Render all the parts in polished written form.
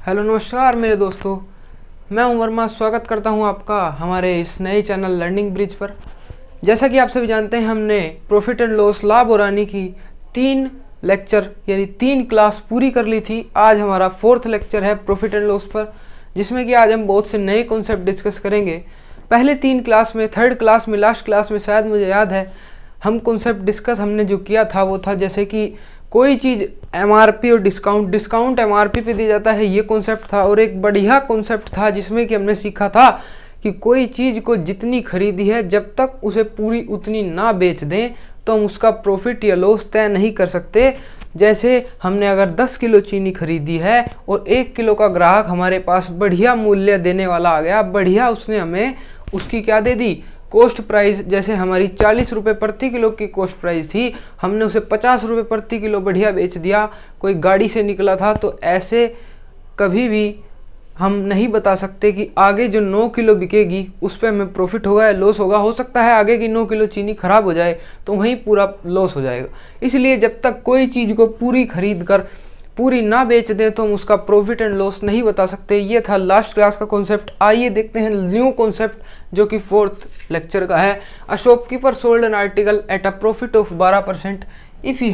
Hello नमस्कार मेरे दोस्तों, मैं हूं वर्मा। स्वागत करता हूं आपका हमारे इस नए चैनल लर्निंग ब्रिज पर। जैसा कि आप सभी जानते हैं, हमने प्रॉफिट एंड लॉस, लाभ और हानि की 3 लेक्चर यानी 3 क्लास पूरी कर ली थी। आज हमारा 4th लेक्चर है प्रॉफिट एंड लॉस पर, जिसमें कि आज हम बहुत से नए कॉन्सेप्ट डिस्कस करेंगे। पहले 3 क्लास में, 3rd क्लास में, लास्ट क्लास में शायद मुझे याद है, हम कॉन्सेप्ट डिस्कस हमने जो किया था वो था जैसे कि कोई चीज़ एमआरपी और डिस्काउंट एमआरपी पे दिया जाता है, ये कॉन्सेप्ट था। और एक बढ़िया कॉन्सेप्ट था जिसमें कि हमने सीखा था कि कोई चीज़ को जितनी खरीदी है, जब तक उसे पूरी उतनी ना बेच दें तो हम उसका प्रॉफिट या लॉस तय नहीं कर सकते। जैसे हमने अगर 10 किलो चीनी खरीदी है और 1 किलो का ग्राहक हमारे पास बढ़िया मूल्य देने वाला आ गया, बढ़िया उसने हमें उसकी क्या दे दी, कॉस्ट प्राइस। जैसे हमारी 40 रुपये प्रति किलो की कॉस्ट प्राइस थी, हमने उसे 50 रुपये प्रति किलो बढ़िया बेच दिया। कोई गाड़ी से निकला था, तो ऐसे कभी भी हम नहीं बता सकते कि आगे जो 9 किलो बिकेगी उस पर हमें प्रॉफिट होगा या लॉस होगा। हो सकता है आगे की 9 किलो चीनी खराब हो जाए तो वहीं पूरा लॉस हो जाएगा। इसलिए जब तक कोई चीज़ को पूरी खरीद कर पूरी ना बेच दें तो हम उसका प्रॉफिट एंड लॉस नहीं बता सकते। ये था लास्ट क्लास का कॉन्सेप्ट। आइए देखते हैं न्यू कॉन्सेप्ट जो कि 4th लेक्चर का है। A shopkeeper sold an article at a profit of 12% if he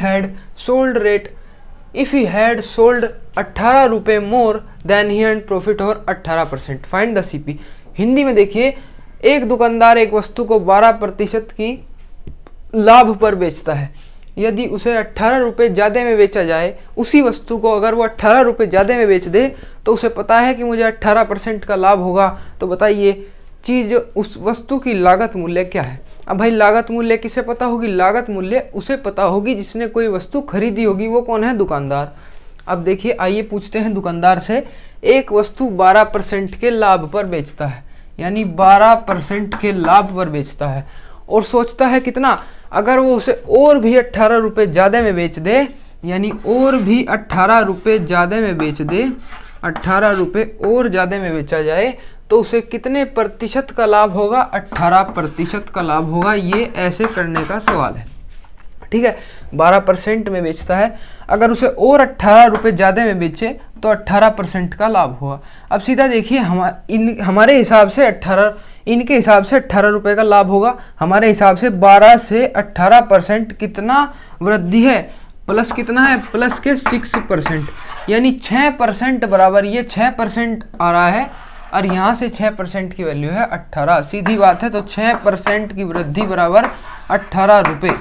had sold 18 रुपये more than he and profit और 18%। Find the CP. हिंदी में देखिए, एक दुकानदार एक वस्तु को 12% की लाभ पर बेचता है। यदि उसे 18 रुपये ज़्यादा में बेचा जाए, उसी वस्तु को अगर वो 18 रुपये ज़्यादा में बेच दे तो उसे पता है कि मुझे 18% का लाभ होगा। तो बताइए चीज़ उस वस्तु की लागत मूल्य क्या है। अब भाई लागत मूल्य किसे पता होगी? लागत मूल्य उसे पता होगी जिसने कोई वस्तु खरीदी होगी। वो कौन है? दुकानदार। अब देखिए, आइए पूछते हैं दुकानदार से। एक वस्तु 12% के लाभ पर बेचता है, यानी 12% के लाभ पर बेचता है और सोचता है कितना, अगर वो उसे और भी 18 रुपये ज़्यादा में बेच दे, यानी और भी 18 रुपये ज़्यादा में बेच दे, 18 रुपये और ज़्यादा में बेचा जाए तो उसे कितने प्रतिशत का लाभ होगा? 18% का लाभ होगा। ये ऐसे करने का सवाल है, ठीक है। 12% में बेचता है, अगर उसे और 18 रुपये ज़्यादा में बेचे तो 18% का लाभ होगा। अब सीधा देखिए, हमारे हिसाब से 18, इनके हिसाब से 18 रुपये का लाभ होगा। हमारे हिसाब से 12 से 18% कितना वृद्धि है? प्लस कितना है? प्लस के 6%, यानी 6% बराबर। ये 6% आ रहा है और यहाँ से 6% की वैल्यू है 18। सीधी बात है। तो 6% की वृद्धि बराबर 18 रुपये।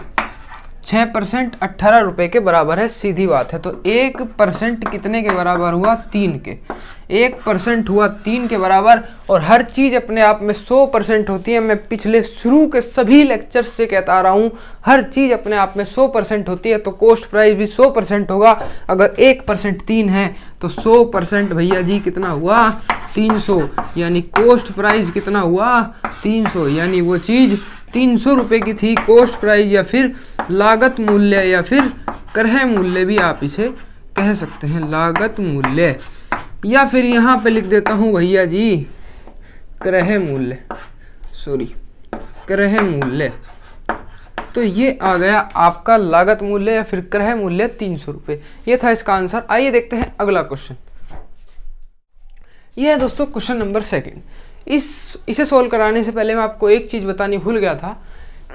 6% 18 रुपये के बराबर है, सीधी बात है। तो 1% कितने के बराबर हुआ? 3 के। 1% हुआ 3 के बराबर। और हर चीज़ अपने आप में 100% होती है। मैं पिछले शुरू के सभी लेक्चर्स से कहता आ रहा हूँ, हर चीज़ अपने आप में 100% होती है। तो कॉस्ट प्राइस भी 100% होगा। अगर 1% 3 है तो 100% भैया जी कितना हुआ? 300। यानी कॉस्ट प्राइस कितना हुआ? 300। यानी वो चीज़ 300 रुपये की थी। कॉस्ट प्राइस या फिर लागत मूल्य या फिर क्रय मूल्य भी आप इसे कह सकते हैं, लागत मूल्य। या फिर यहाँ पे लिख देता हूँ भैया जी क्रय मूल्य, क्रय मूल्य। तो ये आ गया आपका लागत मूल्य या फिर क्रय मूल्य 300 रुपये। ये था इसका आंसर। आइए देखते हैं अगला क्वेश्चन। यह है दोस्तों क्वेश्चन नंबर 2। इसे सोल्व कराने से पहले मैं आपको एक चीज़ बतानी भूल गया था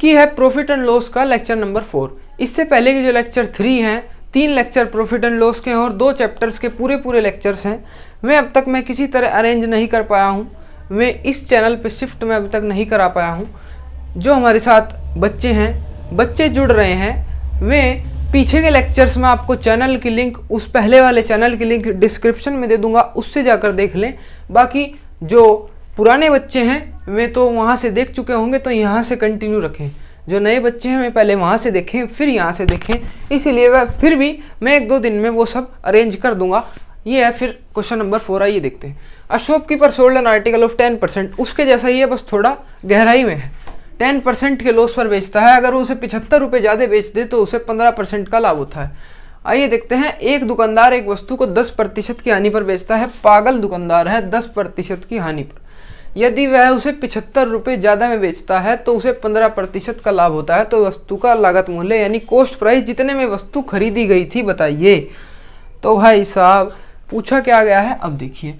कि है प्रॉफिट एंड लॉस का लेक्चर नंबर 4। इससे पहले के जो लेक्चर 3 हैं, 3 लेक्चर प्रॉफिट एंड लॉस के हैं और 2 चैप्टर्स के पूरे लेक्चर्स हैं, वे अब तक मैं किसी तरह अरेंज नहीं कर पाया हूँ। वे इस चैनल पे शिफ्ट मैं अभी तक नहीं करा पाया हूँ। जो हमारे साथ बच्चे हैं, बच्चे जुड़ रहे हैं, वे पीछे के लेक्चर्स में आपको चैनल की लिंक, उस पहले वाले चैनल की लिंक डिस्क्रिप्शन में दे दूंगा, उससे जाकर देख लें। बाकी जो पुराने बच्चे हैं वे तो वहाँ से देख चुके होंगे, तो यहाँ से कंटिन्यू रखें। जो नए बच्चे हैं वे पहले वहाँ से देखें फिर यहाँ से देखें। इसीलिए वह फिर भी मैं 1-2 दिन में वो सब अरेंज कर दूंगा। ये है फिर क्वेश्चन नंबर 4। आइए देखते हैं। अ shopkeeper sold an article of 10%। उसके जैसा ही है, बस थोड़ा गहराई में है। 10% के लॉस पर बेचता है। अगर वो उसे 75 रुपये ज़्यादा बेच दे तो उसे 15% का लाभ होता है। आइए देखते हैं। एक दुकानदार एक वस्तु को 10% की हानि पर बेचता है। पागल दुकानदार है, 10% की हानि पर। यदि वह उसे 75 रुपये ज़्यादा में बेचता है तो उसे 15% का लाभ होता है। तो वस्तु का लागत मूल्य यानी कॉस्ट प्राइस जितने में वस्तु खरीदी गई थी बताइए। तो भाई साहब पूछा क्या गया है, अब देखिए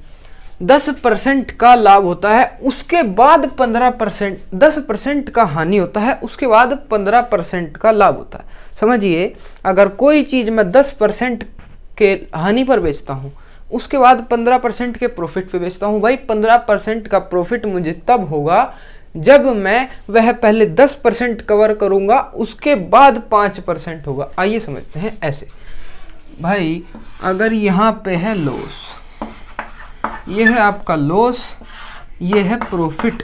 10% का लाभ होता है, उसके बाद 15%, 10% का हानि होता है, उसके बाद 15% का लाभ होता है। समझिए, अगर कोई चीज मैं 10% के हानि पर बेचता हूं, उसके बाद 15% के प्रॉफिट पे बेचता हूं, भाई 15% का प्रॉफिट मुझे तब होगा जब मैं वह पहले 10% कवर करूंगा, उसके बाद 5% होगा। आइए समझते हैं ऐसे। भाई अगर यहाँ पे है लॉस, ये है आपका लॉस, ये है प्रॉफिट,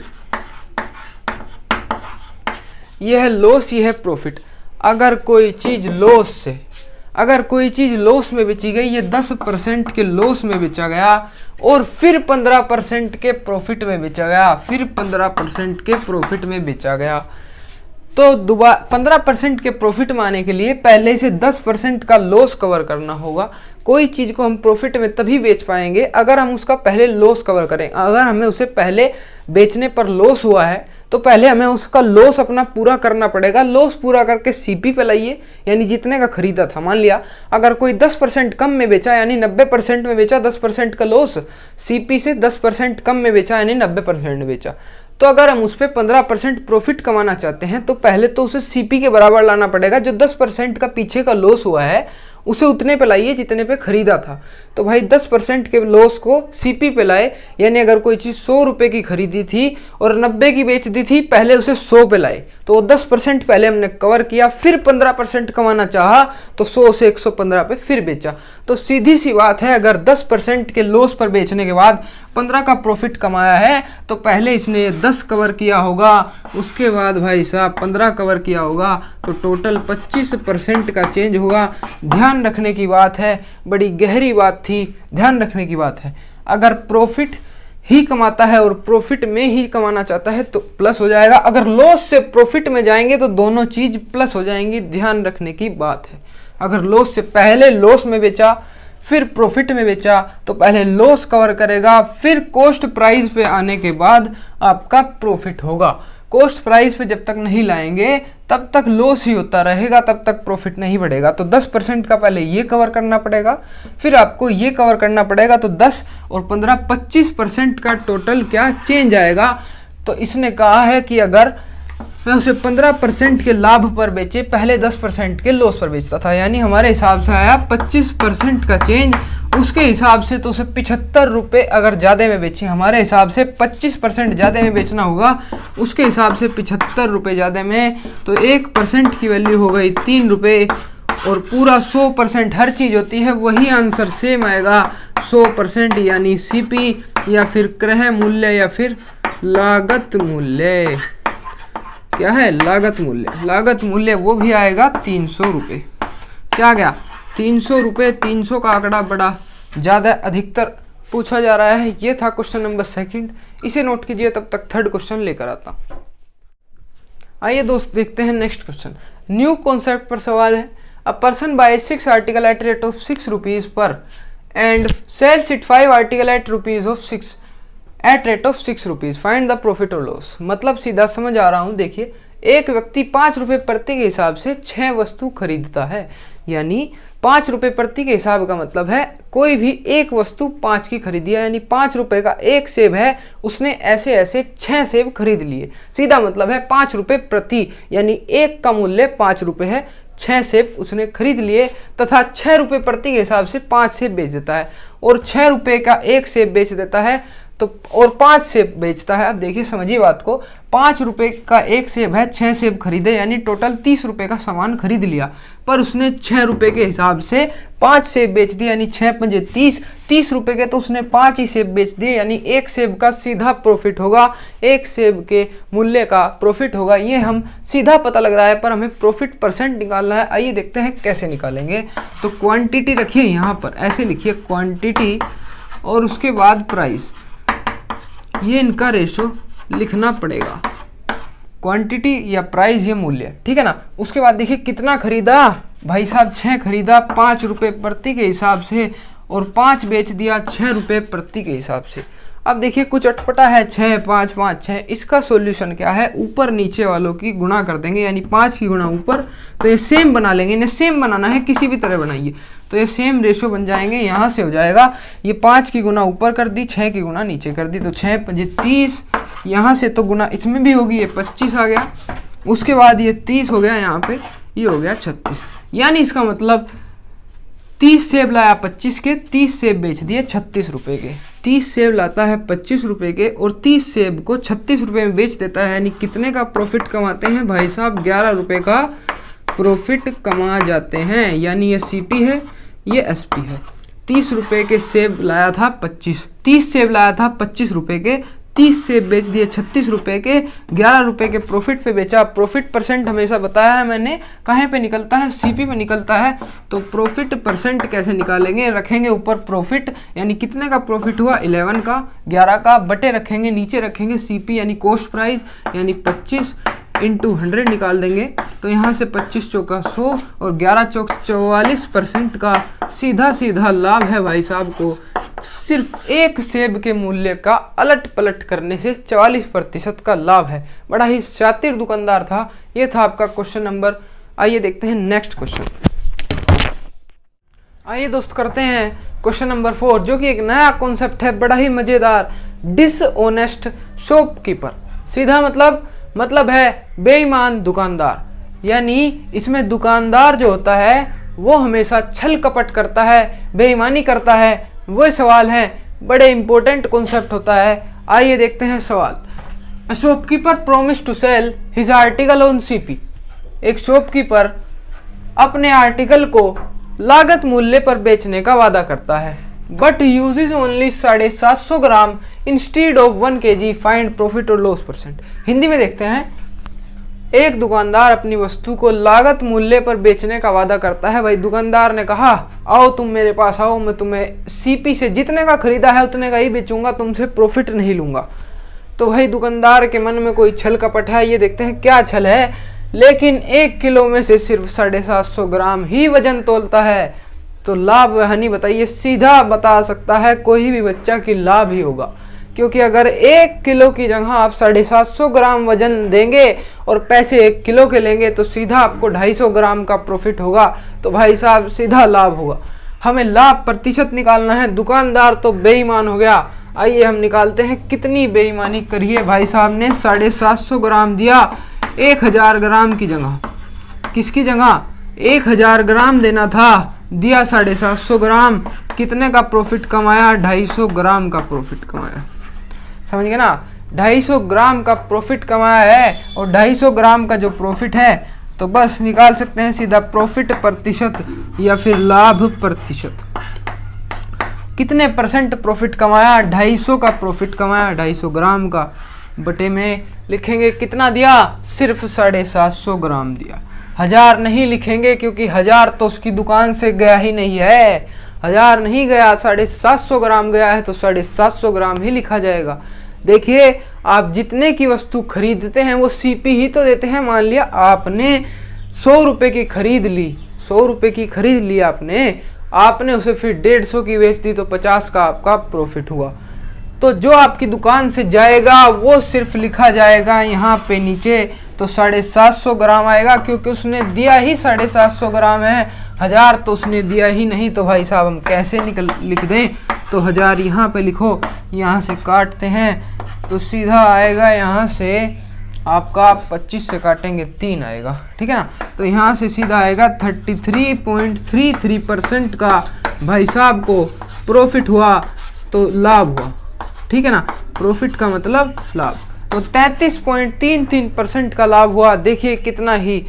ये है लॉस, ये है प्रॉफिट। अगर कोई चीज लॉस में बेची गई, ये 10% के लॉस में बेचा गया और फिर 15% के प्रॉफिट में बेचा गया, फिर 15% के प्रॉफिट में बेचा गया, तो दोबारा 15% के प्रॉफिट में आने के लिए पहले से 10% का लॉस कवर करना होगा। कोई चीज को हम प्रॉफिट में तभी बेच पाएंगे अगर हम उसका पहले लॉस कवर करें। अगर हमें उसे पहले बेचने पर लॉस हुआ है तो पहले हमें उसका लॉस अपना पूरा करना पड़ेगा। लॉस पूरा करके सीपी पे लाइए, यानी जितने का खरीदा था। मान लिया अगर कोई 10% कम में बेचा, यानी 90% में बेचा, 10% का लॉस, सीपी से 10% कम में बेचा, यानी 90% में बेचा। तो अगर हम उस पर 15% प्रॉफिट कमाना चाहते हैं तो पहले तो उसे सीपी के बराबर लाना पड़ेगा। जो 10% का पीछे का लॉस हुआ है उसे उतने पे लाइए जितने पे खरीदा था। तो भाई 10% के लॉस को सीपी पे लाए, यानी अगर कोई चीज़ 100 रुपये की खरीदी थी और 90 की बेच दी थी, पहले उसे 100 पे लाए, तो 10% पहले हमने कवर किया, फिर 15% कमाना चाहा तो 100 से 115 पे फिर बेचा। तो सीधी सी बात है, अगर 10% के लॉस पर बेचने के बाद 15 का प्रॉफिट कमाया है तो पहले इसने 10 कवर किया होगा, उसके बाद भाई साहब 15 कवर किया होगा, तो टोटल 25% का चेंज होगा। ध्यान रखने की बात है, बड़ी गहरी बात थी, ध्यान रखने की बात है। अगर प्रॉफिट ही कमाता है और प्रॉफिट में ही कमाना चाहता है तो प्लस हो जाएगा, अगर लॉस से प्रॉफिट में जाएंगे तो दोनों चीज प्लस हो जाएंगी। ध्यान रखने की बात है। अगर लॉस से पहले लॉस में बेचा फिर प्रॉफिट में बेचा तो पहले लॉस कवर करेगा, फिर कॉस्ट प्राइस पे आने के बाद आपका प्रॉफिट होगा। कॉस्ट प्राइस पे जब तक नहीं लाएंगे तब तक लॉस ही होता रहेगा, तब तक प्रॉफिट नहीं बढ़ेगा। तो 10% का पहले ये कवर करना पड़ेगा, फिर आपको ये कवर करना पड़ेगा, तो 10 और 15 25% का टोटल क्या चेंज आएगा। तो इसने कहा है कि अगर मैं उसे 15% के लाभ पर बेचे, पहले 10% के लॉस पर बेचता था, यानी हमारे हिसाब से आया 25% का चेंज। उसके हिसाब से तो उसे 75 रुपये अगर ज़्यादा में बेचे, हमारे हिसाब से 25% ज़्यादा में बेचना होगा, उसके हिसाब से 75 रुपये ज़्यादा में, तो 1% की वैल्यू हो गई 3 रुपये, और पूरा 100% हर चीज़ होती है वही आंसर सेम आएगा 100%, यानी सीपी या फिर क्रय मूल्य या फिर लागत मूल्य। क्या है? लागत मूल्य। लागत मूल्य वो भी आएगा 300 रुपये। क्या आ गया? 300 रुपये। 300 का आंकड़ा बड़ा ज़्यादा अधिकतर पूछा जा रहा है। ये था क्वेश्चन नंबर 2, इसे नोट कीजिए, तब तक 3rd क्वेश्चन लेकर आता। आइए दोस्त देखते हैं नेक्स्ट क्वेश्चन। न्यू कॉन्सेप्ट पर सवाल है। A person buy 6 article at rate of 6 rupees per and sells it 5 article at rupees of 6 at rate of 6 rupees, find the profit और लॉस। मतलब सीधा समझ आ रहा हूँ। देखिए, एक व्यक्ति 5 रुपये प्रति के हिसाब से 6 वस्तु खरीदता है, यानी 5 रुपये प्रति के हिसाब का मतलब है कोई भी एक वस्तु 5 की खरीदी है, यानी 5 रुपये का एक सेब है, उसने ऐसे ऐसे 6 सेब खरीद लिए। सीधा मतलब है 5 रुपये प्रति, यानी एक का मूल्य 5 रुपये है, 6 सेब उसने खरीद लिए, तथा 6 रुपये प्रति के हिसाब से 5 सेब बेच देता है, और 6 रुपये का एक सेब बेच देता है, तो और 5 सेब बेचता है। अब देखिए, समझिए बात को, 5 रुपये का एक सेब है, 6 सेब खरीदे, यानी टोटल 30 रुपये का सामान खरीद लिया, पर उसने 6 रुपये के हिसाब से 5 सेब बेच दिए, यानी 6 पंजे 30, 30 रुपये के तो उसने 5 ही सेब बेच दिए, यानी एक सेब का सीधा प्रॉफिट होगा, एक सेब के मूल्य का प्रॉफिट होगा। ये हम सीधा पता लग रहा है, पर हमें प्रॉफिट परसेंट निकालना है। आइए देखते हैं कैसे निकालेंगे। तो क्वांटिटी रखिए यहाँ पर, ऐसे लिखिए क्वांटिटी और उसके बाद प्राइस, ये इनका रेशो लिखना पड़ेगा, क्वांटिटी या प्राइस, ये मूल्य, ठीक है ना। उसके बाद देखिए कितना खरीदा भाई साहब, 6 खरीदा 5 रुपये प्रति के हिसाब से, और 5 बेच दिया 6 रुपये प्रति के हिसाब से। अब देखिए कुछ अटपटा है, 6 5 5 6। इसका सॉल्यूशन क्या है, ऊपर नीचे वालों की गुणा कर देंगे, यानी 5 की गुणा ऊपर, तो ये सेम बना लेंगे। इन्हें सेम बनाना है, किसी भी तरह बनाइए तो ये सेम रेशो बन जाएंगे। यहाँ से हो जाएगा ये 5 की गुणा ऊपर कर दी, 6 की गुणा नीचे कर दी, तो 6 5 30। यहाँ से तो गुणा इसमें भी होगी, ये 25 आ गया। उसके बाद ये 30 हो गया, यहाँ पे ये हो गया 36। यानी इसका मतलब 30 सेब लाया 25 के, 30 सेब बेच दिए 36 रुपए के। 30 सेब लाता है 25 रुपए के और 30 सेब को 36 रुपए में बेच देता है, यानी कितने का प्रॉफिट कमाते हैं भाई साहब, 11 रुपए का प्रॉफिट कमा जाते हैं। यानी ये सीपी है, ये एसपी है। 30 रुपए के सेब लाया था 30 सेब लाया था 25 रुपए के, 30 सेब बेच दिए 36 रुपए के, 11 रुपए के प्रॉफिट पे बेचा। प्रॉफिट परसेंट हमेशा बताया है मैंने, कहाँ पे निकलता है, सीपी पे निकलता है। तो प्रॉफिट परसेंट कैसे निकालेंगे, रखेंगे ऊपर प्रॉफिट, यानी कितने का प्रॉफिट हुआ 11 का, 11 का बटे रखेंगे, नीचे रखेंगे सीपी यानी कॉस्ट प्राइस, यानी 25 इंटू 100 निकाल देंगे। तो यहाँ से 25 चौका 100 और 11 चौक 44% का सीधा सीधा लाभ है भाई साहब को। सिर्फ एक सेब के मूल्य का अलट पलट करने से 44% का लाभ है। बड़ा ही शातिर दुकानदार था। ये था आपका क्वेश्चन नंबर। आइए देखते हैं नेक्स्ट क्वेश्चन। आइए दोस्त करते हैं क्वेश्चन नंबर 4, जो कि एक नया कॉन्सेप्ट है, बड़ा ही मजेदार। Dishonest shopkeeper. सीधा मतलब है बेईमान दुकानदार। यानी इसमें दुकानदार जो होता है वो हमेशा छल कपट करता है, बेईमानी करता है, वो सवाल है। बड़े इंपॉर्टेंट कॉन्सेप्ट होता है। आइए देखते हैं सवाल। A shopkeeper promise to sell his article on CP. एक शॉपकीपर अपने आर्टिकल को लागत मूल्य पर बेचने का वादा करता है, but uses only 750 gram instead of 1 kg, find profit और लॉस परसेंट। हिंदी में देखते हैं। एक दुकानदार अपनी वस्तु को लागत मूल्य पर बेचने का वादा करता है। भाई दुकानदार ने कहा आओ तुम मेरे पास आओ, मैं तुम्हें सीपी से जितने का खरीदा है उतने का ही बेचूंगा, तुमसे प्रॉफिट नहीं लूंगा। तो भाई दुकानदार के मन में कोई छल कपट है। ये देखते हैं क्या छल है। लेकिन 1 किलो में से सिर्फ 750 ग्राम ही वजन तोलता है, तो लाभ हानि बताइए। सीधा बता सकता है कोई भी बच्चा कि लाभ ही होगा, क्योंकि अगर 1 किलो की जगह आप 750 ग्राम वजन देंगे और पैसे 1 किलो के लेंगे तो सीधा आपको 250 ग्राम का प्रॉफिट होगा। तो भाई साहब सीधा लाभ होगा। हमें लाभ प्रतिशत निकालना है। दुकानदार तो बेईमान हो गया। आइए हम निकालते हैं कितनी बेईमानी करी है भाई साहब ने। 750 ग्राम दिया 1000 ग्राम की जगह। किसकी जगह 1000 ग्राम देना था, दिया 750 ग्राम। कितने का प्रॉफिट कमाया, 250 ग्राम का प्रॉफिट कमाया। समझ गए ना, 250 ग्राम का प्रॉफिट कमाया है। और 250 ग्राम का जो प्रॉफिट है तो बस निकाल सकते हैं सीधा प्रॉफिट प्रतिशत या फिर लाभ प्रतिशत। कितने परसेंट प्रॉफिट कमाया, 250 का प्रॉफिट कमाया, 250 ग्राम का, बटे में लिखेंगे कितना दिया, सिर्फ 750 ग्राम दिया। 1000 नहीं लिखेंगे क्योंकि 1000 तो उसकी दुकान से गया ही नहीं है। 1000 नहीं गया, 750 ग्राम गया है, तो 750 ग्राम ही लिखा जाएगा। देखिए आप जितने की वस्तु खरीदते हैं वो सीपी ही तो देते हैं। मान लिया आपने 100 रुपए की खरीद ली, 100 रुपए की खरीद ली आपने उसे फिर 150 की बेच दी, तो 50 का आपका प्रॉफिट हुआ। तो जो आपकी दुकान से जाएगा वो सिर्फ लिखा जाएगा यहाँ पे नीचे, तो 750 ग्राम आएगा, क्योंकि उसने दिया ही 750 ग्राम है। 1000 तो उसने दिया ही नहीं, तो भाई साहब हम कैसे लिख दें। तो 1000 यहाँ पे लिखो, यहाँ से काटते हैं तो सीधा आएगा, यहाँ से आपका 25 से काटेंगे 3 आएगा, ठीक है ना। तो यहाँ से सीधा आएगा 33.33% का भाई साहब को प्रॉफिट हुआ, तो लाभ हुआ, ठीक है ना। प्रॉफिट का मतलब लाभ, तो 33.33% का लाभ हुआ। देखिए कितना ही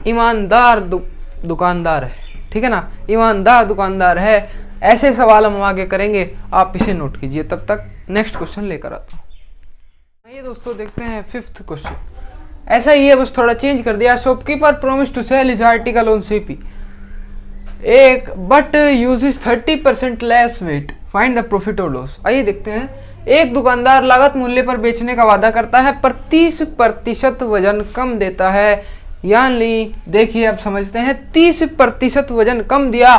ईमानदार दुकानदार है, ठीक है ना, ईमानदार दुकानदार है। ऐसे सवाल हम आगे करेंगे, आप इसे नोट कीजिए। तब तक नेक्स्ट क्वेश्चन लेकर आता हूँ। ये दोस्तों देखते हैं 5th क्वेश्चन। ऐसा ही है, बस थोड़ा चेंज कर दिया। Shopkeeper promise to sell his article on CP एक but uses 30% less weight, find the profit और लॉस। आइए देखते हैं। एक दुकानदार लागत मूल्य पर बेचने का वादा करता है पर 30% वजन कम देता है। यानी देखिए अब समझते हैं, 30% वजन कम दिया,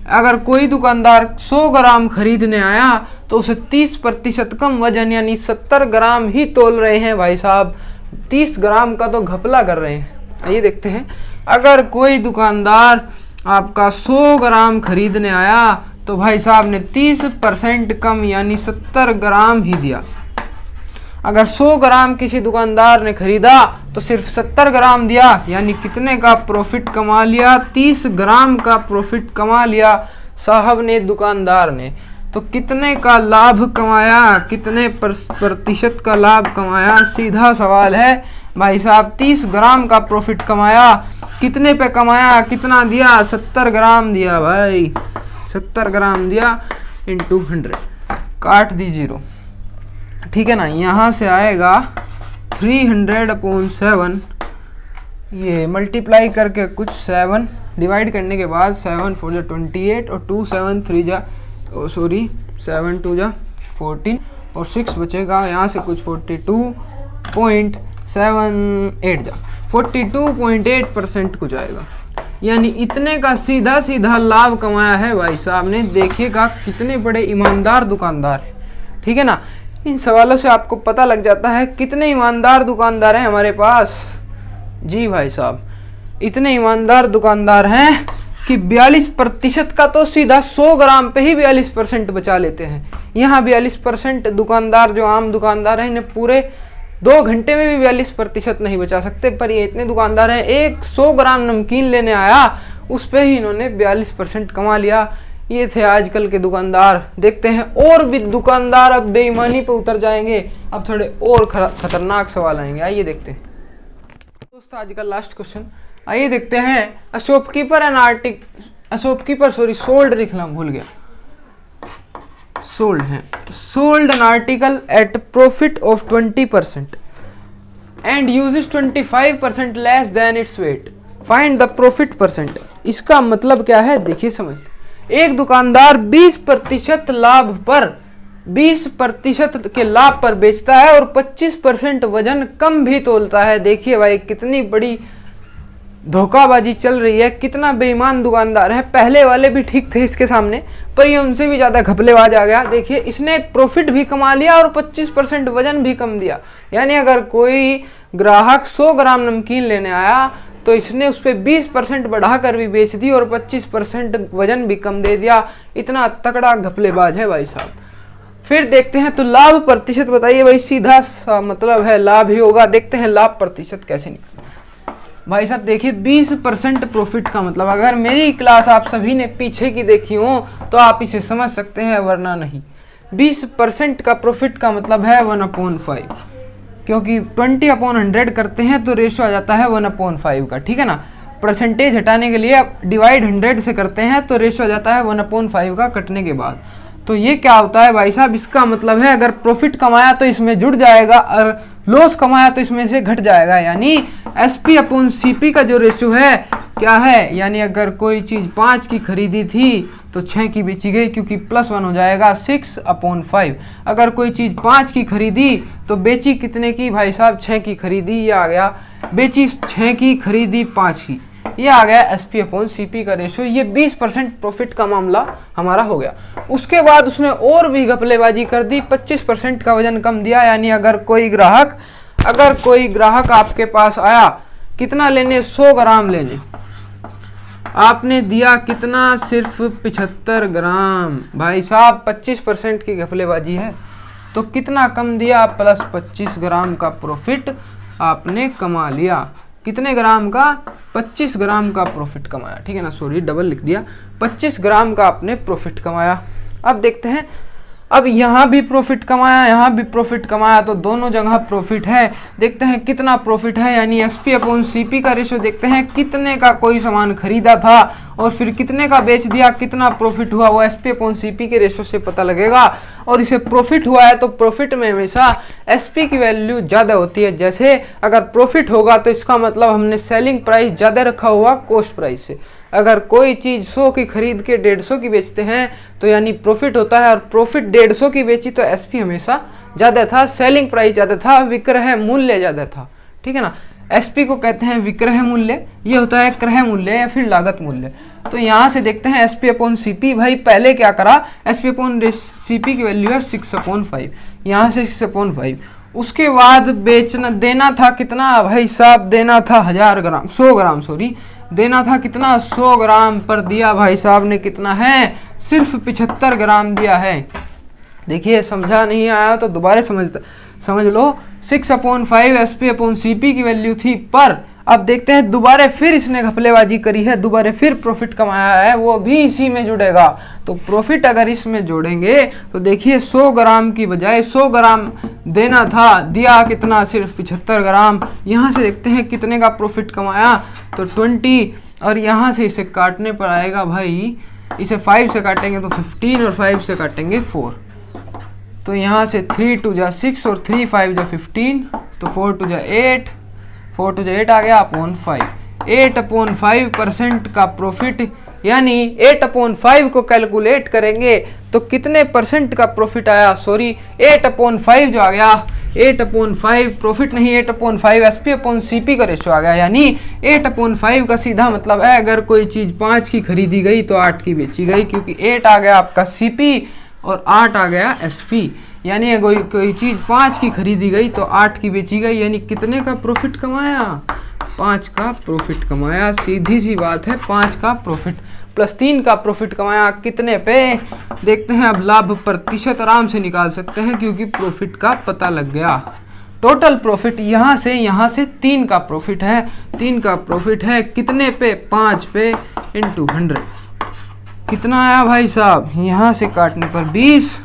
अगर कोई दुकानदार 100 ग्राम खरीदने आया तो उसे 30% कम वजन यानी 70 ग्राम ही तोल रहे हैं भाई साहब, 30 ग्राम का तो घपला कर रहे हैं। आइए देखते हैं, अगर कोई दुकानदार आपका 100 ग्राम खरीदने आया तो भाई साहब ने 30% कम यानी 70 ग्राम ही दिया। अगर 100 ग्राम किसी दुकानदार ने खरीदा तो सिर्फ 70 ग्राम दिया, यानी कितने का प्रॉफिट कमा लिया? 30 ग्राम का प्रॉफिट कमा लिया साहब ने, दुकानदार ने। तो कितने का लाभ कमाया, कितने प्रतिशत का लाभ कमाया? सीधा सवाल है भाई साहब, 30 ग्राम का प्रॉफिट कमाया। कितने पे कमाया, कितना दिया? 70 ग्राम दिया भाई, 70 ग्राम दिया इंटू 100, काट दी 0, ठीक है ना। यहाँ से आएगा 300/7, ये मल्टीप्लाई करके कुछ 7 डिवाइड करने के बाद 7 4 28 और 2 7 3 7 2 14 और 6 बचेगा, यहाँ से कुछ 42.78 42.8% कुछ आएगा, यानी इतने का सीधा सीधा लाभ कमाया है भाई साहब ने। देखिएगा कितने बड़े ईमानदार दुकानदार हैं, ठीक है ना। इन सवालों से आपको पता लग जाता है कितने ईमानदार दुकानदार हैं हमारे पास। जी भाई साहब, इतने ईमानदार दुकानदार हैं कि 42% का तो सीधा 100 ग्राम पे ही 42% बचा लेते हैं। यहाँ 42% दुकानदार जो आम दुकानदार हैं इन्हें पूरे 2 घंटे में भी 42% नहीं बचा सकते, पर ये इतने दुकानदार हैं, एक 100 ग्राम नमकीन लेने आया उस पे ही इन्होंने 42% कमा लिया। ये थे आजकल के दुकानदार। देखते हैं और भी दुकानदार अब बेईमानी पे उतर जाएंगे, अब थोड़े और खतरनाक सवाल आएंगे। आइए देखते हैं दोस्तों आज का लास्ट क्वेश्चन। आइए देखते हैं, अ शॉपकीपर सोल्ड लिखना भूल गया, सोल्ड है, sold an article at profit of 20% and uses 25% less than its weight, find the profit percent. इसका मतलब क्या है, देखिए समझते। एक दुकानदार 20% लाभ पर 20% के लाभ पर बेचता है और 25% वजन कम भी तोलता है। देखिए भाई कितनी बड़ी धोखाबाजी चल रही है, कितना बेईमान दुकानदार है। पहले वाले भी ठीक थे इसके सामने, पर ये उनसे भी ज्यादा घपलेबाज आ गया। देखिए इसने प्रॉफिट भी कमा लिया और 25% वजन भी कम दिया, यानी अगर कोई ग्राहक 100 ग्राम नमकीन लेने आया तो इसने उस पर 20% बढ़ाकर भी बेच दी और 25% वजन भी कम दे दिया। इतना तगड़ा घपलेबाज है भाई साहब। फिर देखते हैं, तो लाभ प्रतिशत बताइए भाई, सीधा सा मतलब है लाभ ही होगा। देखते हैं लाभ प्रतिशत कैसे निकलता भाई साहब। देखिए 20% प्रॉफिट का मतलब, अगर मेरी क्लास आप सभी ने पीछे की देखी हो तो आप इसे समझ सकते हैं, वरना नहीं। 20% का प्रॉफिट का मतलब है 1/5, क्योंकि 20/100 करते हैं तो रेशो आ जाता है 1/5 का, ठीक है ना। परसेंटेज हटाने के लिए आप डिवाइड 100 से करते हैं तो रेशो आ जाता है 1/5 का कटने के बाद। तो ये क्या होता है भाई साहब, इसका मतलब है अगर प्रॉफिट कमाया तो इसमें जुड़ जाएगा और लॉस कमाया तो इसमें से घट जाएगा, यानी SP/CP का जो रेशो है क्या है, यानी अगर कोई चीज 5 की खरीदी थी तो 6 की बेची गई, क्योंकि +1 हो जाएगा 6/5। अगर कोई चीज 5 की खरीदी तो बेची कितने की भाई साहब, 6 की खरीदी, ये आ गया। बेची 6 की खरीदी 5 की, ये आ गया SP/CP का रेशो। ये 20% प्रॉफिट का मामला हमारा हो गया। उसके बाद उसने और भी घपलेबाजी कर दी, 25% का वजन कम दिया, यानी अगर कोई ग्राहक आपके पास आया, कितना लेने, 100 ग्राम लेने, आपने दिया कितना, सिर्फ 75 ग्राम। भाई साहब 25% की घपलेबाजी है, तो कितना कम दिया, +25 ग्राम का प्रॉफिट आपने कमा लिया। कितने ग्राम का, 25 ग्राम का प्रॉफिट कमाया, ठीक है ना। सॉरी डबल लिख दिया, 25 ग्राम का आपने प्रॉफिट कमाया। अब देखते हैं, अब यहाँ भी प्रॉफिट कमाया, यहाँ भी प्रॉफिट कमाया, तो दोनों जगह प्रॉफिट है। देखते हैं कितना प्रॉफिट है, यानी SP/CP का रेशो देखते हैं, कितने का कोई सामान खरीदा था और फिर कितने का बेच दिया, कितना प्रॉफिट हुआ, वो SP/CP के रेशो से पता लगेगा। और इसे प्रॉफिट हुआ है तो प्रॉफिट में हमेशा SP की वैल्यू ज़्यादा होती है। जैसे अगर प्रॉफिट होगा तो इसका मतलब हमने सेलिंग प्राइस ज़्यादा रखा हुआ कॉस्ट प्राइस से। अगर कोई चीज़ 100 की खरीद के 150 की बेचते हैं तो यानी प्रॉफिट होता है, और प्रॉफिट 150 की बेची तो SP हमेशा ज़्यादा था, सेलिंग प्राइस ज़्यादा था, विक्रय मूल्य ज़्यादा था, ठीक है ना। एसपी को कहते हैं विक्रय मूल्य, ये होता है क्रय मूल्य या फिर लागत मूल्य। तो यहाँ से देखते हैं एसपी अपॉन सीपी। भाई पहले क्या करा, एसपी अपॉन सीपी की वैल्यू है 6/5, यहाँ से 6/5। उसके बाद बेचना देना था कितना भाई साहब, देना था 1000 ग्राम 100 ग्राम सॉरी, देना था कितना 100 ग्राम पर दिया भाई साहब ने कितना है, सिर्फ 75 ग्राम दिया है। देखिए समझा नहीं आया तो दोबारा समझ लो। 6/5 एसपी अपॉन सीपी की वैल्यू थी, पर अब देखते हैं दोबारा फिर इसने घपलेबाजी करी है, दोबारा फिर प्रॉफिट कमाया है, वो भी इसी में जुड़ेगा। तो प्रॉफिट अगर इसमें जोड़ेंगे तो देखिए 100 ग्राम की बजाय 100 ग्राम देना था, दिया कितना सिर्फ 75 ग्राम। यहाँ से देखते हैं कितने का प्रॉफिट कमाया, तो 20, और यहाँ से इसे काटने पर आएगा भाई, इसे 5 से काटेंगे तो 15 और 5 से काटेंगे 4, तो यहाँ से 3 2 जा 6 और 3 5 जा 15, तो 4 2 जा 8, 4 2 जा 8 आ गया अपॉन 5। 8/5% का प्रॉफिट, यानी 8/5 को कैलकुलेट करेंगे तो कितने परसेंट का प्रॉफिट आया, सॉरी 8/5 जो आ गया, 8/5 प्रॉफिट नहीं, 8/5 एसपी अपॉन सीपी का रेशो आ गया। यानी 8/5 का सीधा मतलब है अगर कोई चीज़ 5 की खरीदी गई तो 8 की बेची गई, क्योंकि 8 आ गया आपका सीपी और 8 आ गया एसपी। यानी कोई चीज़ 5 की खरीदी गई तो 8 की बेची गई, यानी कितने का प्रॉफिट कमाया, 5 का प्रॉफिट कमाया। सीधी सी बात है, 5 का प्रॉफिट प्लस 3 का प्रॉफिट कमाया कितने पे, देखते हैं। अब लाभ प्रतिशत आराम से निकाल सकते हैं क्योंकि प्रॉफिट का पता लग गया। टोटल प्रॉफिट यहाँ से 3 का प्रॉफिट है, 3 का प्रॉफिट है कितने पे, 5 पे इंटू 100, कितना आया भाई साहब, यहाँ से काटने पर 20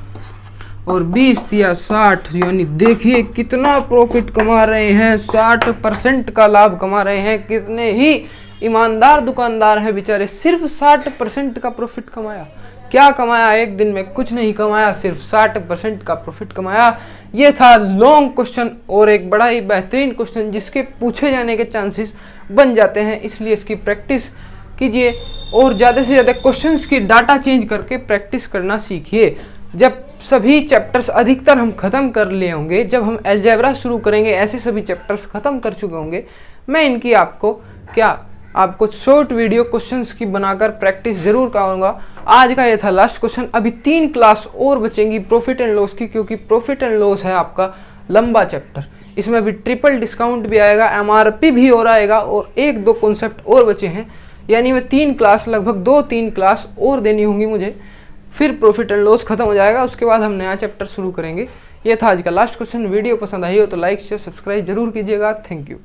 और 20 दिया 60, यानी देखिए कितना प्रॉफिट कमा रहे हैं, 60% का लाभ कमा रहे हैं। कितने ही ईमानदार दुकानदार हैं बेचारे, सिर्फ 60% का प्रॉफिट कमाया। क्या कमाया एक दिन में, कुछ नहीं कमाया, सिर्फ 60% का प्रॉफिट कमाया। ये था लॉन्ग क्वेश्चन और एक बड़ा ही बेहतरीन क्वेश्चन जिसके पूछे जाने के चांसेस बन जाते हैं, इसलिए इसकी प्रैक्टिस कीजिए और ज़्यादा से ज़्यादा क्वेश्चंस की डाटा चेंज करके प्रैक्टिस करना सीखिए। जब सभी चैप्टर्स अधिकतर हम ख़त्म कर लिए होंगे, जब हम अलजेब्रा शुरू करेंगे, ऐसे सभी चैप्टर्स ख़त्म कर चुके होंगे, मैं इनकी आपको शॉर्ट वीडियो क्वेश्चंस की बनाकर प्रैक्टिस जरूर कराऊंगा। आज का ये था लास्ट क्वेश्चन। अभी 3 क्लास और बचेंगी प्रॉफिट एंड लॉस की, क्योंकि प्रॉफिट एंड लॉस है आपका लंबा चैप्टर, इसमें अभी ट्रिपल डिस्काउंट भी आएगा, एमआरपी भी हो आएगा और 1-2 कॉन्सेप्ट और बचे हैं। यानी मैं 3 क्लास, लगभग 2-3 क्लास और देनी होंगी मुझे, फिर प्रॉफिट एंड लॉस खत्म हो जाएगा, उसके बाद हम नया चैप्टर शुरू करेंगे। ये था आज का लास्ट क्वेश्चन। वीडियो पसंद आई हो तो लाइक शेयर सब्सक्राइब जरूर कीजिएगा। Thank you.